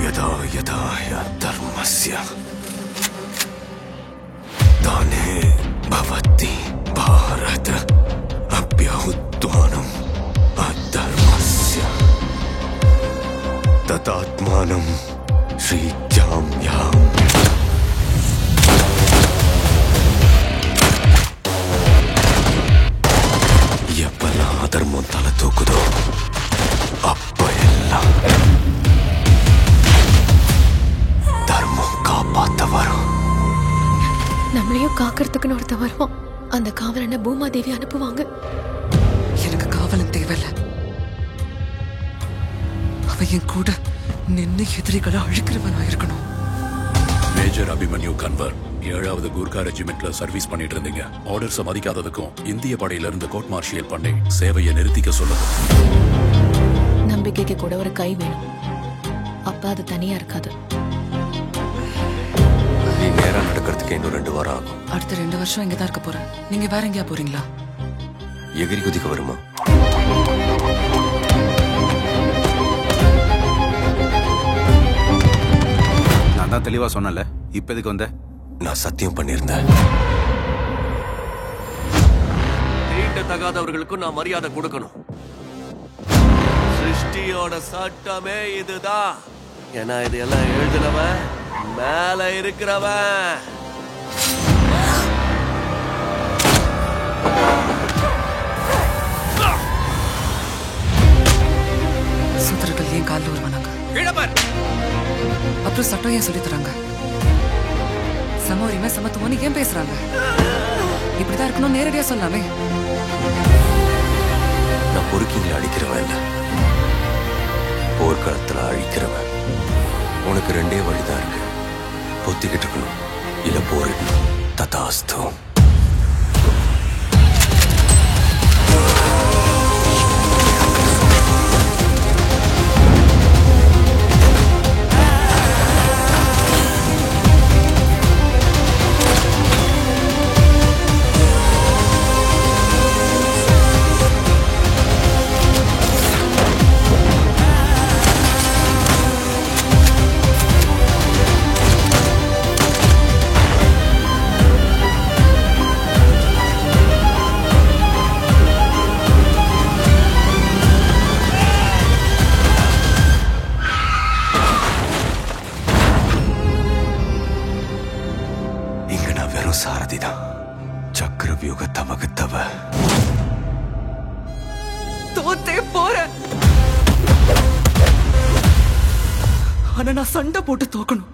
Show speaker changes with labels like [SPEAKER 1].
[SPEAKER 1] यदा यदा धर्मस्य दाने भवति भारत अभ्युत्थानम् अधर्मस्य तदात्मानं श्रीजाम्याम् எப்பெல்லாம் அதர்மம் தலை தூக்குதோ அப்ப எல்லாம் தர்மம் காப்பாத்த வரும்.
[SPEAKER 2] நம்மளையும் காக்கிறதுக்குன்னு ஒருத்த வருவோம். அந்த காவலனை பூமாதேவி அனுப்புவாங்க.
[SPEAKER 3] எனக்கு காவலன் தேவையில்ல. அவ என் கூட நின்று எதிரிகளை அழிக்கிறவனா இருக்கணும்.
[SPEAKER 4] மேஜர் அபிமன்யு கன்வர் 7வது கூர்கா ரெஜிமெண்ட்ல சர்வீஸ் பண்ணிட்டு இருந்தீங்க. ஆர்டர்ஸ் மதிக்காததுக்கும் இந்திய படையில இருந்து கோர்ட் மார்ஷியல் பண்ணி சேவையை நிறுத்திக்க சொல்லுங்க.
[SPEAKER 2] நம்பிக்கைக்கு கூட ஒரு கை வேணும். அப்ப அது தனியா இருக்காது.
[SPEAKER 1] நீ நேரா நடக்கிறதுக்கு இன்னும் 2 வாரம் ஆகும்.
[SPEAKER 3] அடுத்த 2 வருஷம் இங்கதான் இருக்க போறேன். நீங்க வேற எங்கேயா போறீங்களா?
[SPEAKER 1] எகிரி குதிக்க வருமா?
[SPEAKER 5] நான் தான் தெளிவா சொன்னல. இப்ப எதுக்கு வந்த?
[SPEAKER 1] நான் சத்தியம் பண்ணியிருந்தேன்.
[SPEAKER 6] தகாதவர்களுக்கும் நான் மரியாதை கொடுக்கணும். சிருஷ்டியோட சட்டமே இதுதான். ஏன்னா இது எல்லாம் எழுதினவன் மேல இருக்கிறவன்.
[SPEAKER 3] சூத்திரர்கள் ஏன் காலில் வருவானாங்க? அப்புறம் சட்டம் ஏன் சொல்லி தராங்க? சம உரிமை சமத்துவம்னு ஏன் பேசுறாங்க? இப்படிதான் இருக்கணும் நேரடியா சொல்லாமே.
[SPEAKER 1] நான் பொறுக்கிங்களை அழிக்கிறவன் இல்ல, போர்க்களத்துல அழிக்கிறவன். உனக்கு 2 வழிதான் இருக்கு. பொத்திக்கிட்டு இருக்கணும், இல்ல போரிடணும். ததாஸ்து. சாரதிதான் சக்கர வியூகத்தை வகுத்தவ.
[SPEAKER 3] தோத்தே போற. ஆனா நான் சண்டை போட்டு தோக்கணும்.